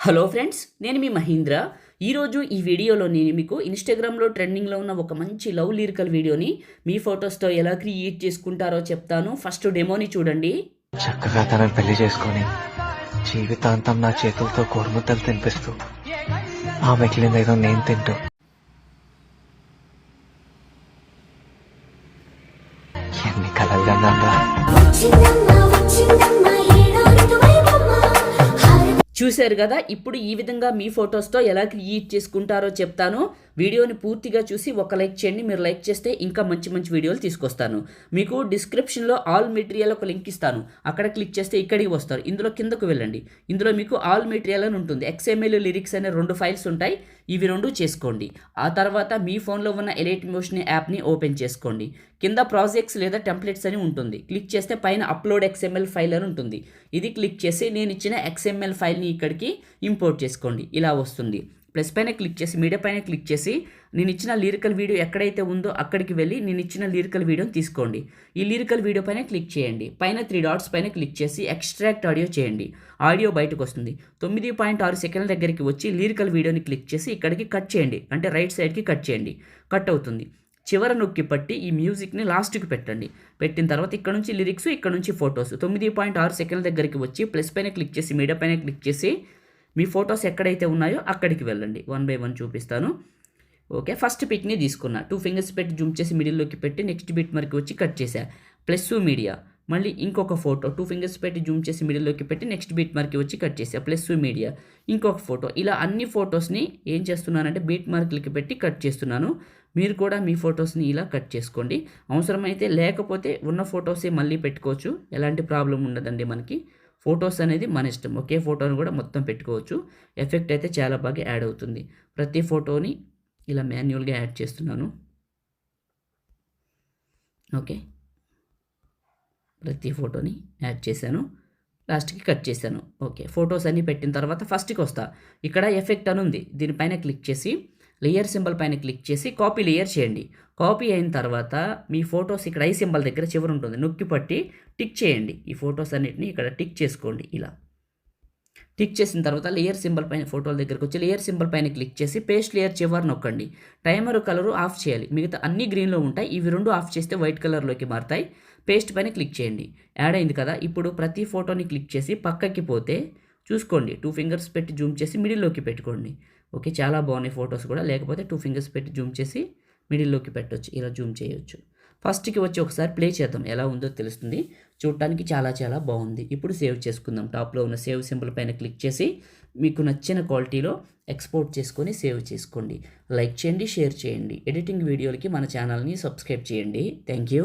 Hello friends, నేను మీ మహీంద్ర. ఈరోజు ఈ వీడియోలో నేను మీకు ఇన్స్టాగ్రామ్లో ట్రెండింగ్లో ఉన్న ఒక మంచి లవ్ లిరికల్ వీడియోని మీ ఫొటోస్తో ఎలా క్రియేట్ చేసుకుంటారో చెప్తాను. ఫస్ట్ డెమోని చూడండి. చక్కగా తనని పెళ్లి చేసుకొని జీవితాంతం నా చేతులతో కోడిముద్దలు తినిపిస్తూ ఆ మిగిలిందేదో నేను తింటూ ఎన్ని కలలు కన్నాను. చూశారు కదా. ఇప్పుడు ఈ విధంగా మీ ఫొటోస్తో ఎలా క్రియేట్ చేసుకుంటారో చెప్తాను. వీడియోని పూర్తిగా చూసి ఒక లైక్ చేయండి. మీరు లైక్ చేస్తే ఇంకా మంచి మంచి వీడియోలు తీసుకొస్తాను. మీకు డిస్క్రిప్షన్లో ఆల్ మెటీరియల్ ఒక లింక్ ఇస్తాను. అక్కడ క్లిక్ చేస్తే ఇక్కడికి వస్తారు. ఇందులో కిందకు వెళ్ళండి. ఇందులో మీకు ఆల్ మెటీరియల్ అని ఉంటుంది. XML లిరిక్స్ అనే 2 ఫైల్స్ ఉంటాయి. ఇవి 2 చేసుకోండి. ఆ తర్వాత మీ ఫోన్లో ఉన్న ఎలైట్ మోషన్ యాప్ని ఓపెన్ చేసుకోండి. కింద ప్రాజెక్ట్స్ లేదా టెంప్లెట్స్ అని ఉంటుంది. క్లిక్ చేస్తే పైన అప్లోడ్ XML ఫైల్ అని ఉంటుంది. ఇది క్లిక్ చేసి నేను ఇచ్చిన XML ఫైల్ని ఇక్కడికి ఇంపోర్ట్ చేసుకోండి. ఇలా వస్తుంది. ప్లస్ పైన క్లిక్ చేసి మీడియా పైన క్లిక్ చేసి నేను ఇచ్చిన లిరికల్ వీడియో ఎక్కడైతే ఉందో అక్కడికి వెళ్ళి నేను ఇచ్చిన లిరికల్ వీడియోని తీసుకోండి. ఈ లిరికల్ వీడియో పైన క్లిక్ చేయండి. పైన 3 డాట్స్ పైన క్లిక్ చేసి ఎక్స్ట్రాక్ట్ ఆడియో చేయండి. ఆడియో బయటకు వస్తుంది. 9.6 సెకండ్ల దగ్గరికి వచ్చి లిరికల్ వీడియోని క్లిక్ చేసి ఇక్కడికి కట్ చేయండి. అంటే రైట్ సైడ్కి కట్ చేయండి. కట్ అవుతుంది. చివర నొక్కి పట్టి ఈ మ్యూజిక్ని లాస్ట్కి పెట్టండి. పెట్టిన తర్వాత ఇక్కడ నుంచి లిరిక్స్, ఇక్కడ నుంచి ఫొటోస్ 9.6 సెకండ్ల దగ్గరికి వచ్చి ప్లస్ పైన క్లిక్ చేసి మీడియా పైన క్లిక్ చేసి మీ ఫొటోస్ ఎక్కడైతే ఉన్నాయో అక్కడికి వెళ్ళండి. 1 బై 1 చూపిస్తాను. ఓకే, ఫస్ట్ పిక్ని తీసుకున్నా. 2 ఫింగర్స్ పెట్టి జూమ్ చేసి మిడిల్లోకి పెట్టి నెక్స్ట్ బిట్ వరకు వచ్చి కట్ చేసా. Plus media. మళ్ళీ ఇంకొక ఫోటో 2 ఫింగర్స్ పెట్టి జూమ్ చేసి మిడిల్లోకి పెట్టి నెక్స్ట్ బీట్ మార్క్కి వచ్చి కట్ చేసా. Plus media. ఇంకొక ఫోటో. ఇలా అన్ని ఫొటోస్ని ఏం చేస్తున్నానంటే బీట్ మార్క్లకి పెట్టి కట్ చేస్తున్నాను. మీరు కూడా మీ ఫొటోస్ని ఇలా కట్ చేసుకోండి. అవసరమైతే లేకపోతే ఉన్న ఫొటోసే మళ్ళీ పెట్టుకోవచ్చు. ఎలాంటి ప్రాబ్లం ఉండదండి మనకి. ఫొటోస్ అనేది మన ఇష్టం. ఒకే ఫోటోని కూడా మొత్తం పెట్టుకోవచ్చు. ఎఫెక్ట్ అయితే చాలా బాగా యాడ్ అవుతుంది. ప్రతి ఫోటోని ఇలా మాన్యువల్గా యాడ్ చేస్తున్నాను. ఓకే, ప్రతి ఫోటోని యాడ్ చేశాను. లాస్ట్కి కట్ చేశాను. ఓకే, ఫొటోస్ అన్నీ పెట్టిన తర్వాత ఫస్ట్కి వస్తా. ఇక్కడ ఎఫెక్ట్ అని ఉంది. దీనిపైన క్లిక్ చేసి లేయర్ సింబల్ పైన క్లిక్ చేసి కాపీ లేయర్ చేయండి. కాపీ అయిన తర్వాత మీ ఫొటోస్ ఇక్కడ ఐ సింబల్ దగ్గర చివరి ఉంటుంది. నొక్కి పట్టి టిక్ చేయండి. ఈ ఫొటోస్ అన్నిటిని ఇక్కడ టిక్ చేసుకోండి. ఇలా టిక్ చేసిన తర్వాత లేయర్ సింబల్ పైన ఫోటోల దగ్గరకు వచ్చి లేయర్ సింబల్ పైన క్లిక్ చేసి పేస్ట్ లేయర్ చివరి నొక్కండి. టైమర్ కలరు ఆఫ్ చేయాలి. మిగతా అన్ని గ్రీన్లో ఉంటాయి. ఇవి 2 ఆఫ్ చేస్తే వైట్ కలర్లోకి మారుతాయి. పేస్ట్ పైన క్లిక్ చేయండి. యాడ్ అయింది కదా. ఇప్పుడు ప్రతి ఫోటోని క్లిక్ చేసి పక్కకి పోతే చూసుకోండి. 2 ఫింగర్స్ పెట్టి జూమ్ చేసి మిడిల్లోకి పెట్టుకోండి. ఓకే, చాలా బాగున్నాయి ఫొటోస్ కూడా. లేకపోతే 2 ఫింగర్స్ పెట్టి జూమ్ చేసి మిడిల్లోకి పెట్టవచ్చు. ఇలా జూమ్ చేయవచ్చు. ఫస్ట్కి వచ్చి ఒకసారి ప్లే చేద్దాం. ఎలా ఉందో తెలుస్తుంది. చూడటానికి చాలా చాలా బాగుంది. ఇప్పుడు సేవ్ చేసుకుందాం. టాప్లో ఉన్న సేవ్ సింబల్ పైన క్లిక్ చేసి మీకు నచ్చిన క్వాలిటీలో ఎక్స్పోర్ట్ చేసుకొని సేవ్ చేసుకోండి. లైక్ చేయండి, షేర్ చేయండి. ఎడిటింగ్ వీడియోలకి మన ఛానల్ని సబ్స్క్రైబ్ చేయండి. Thank you.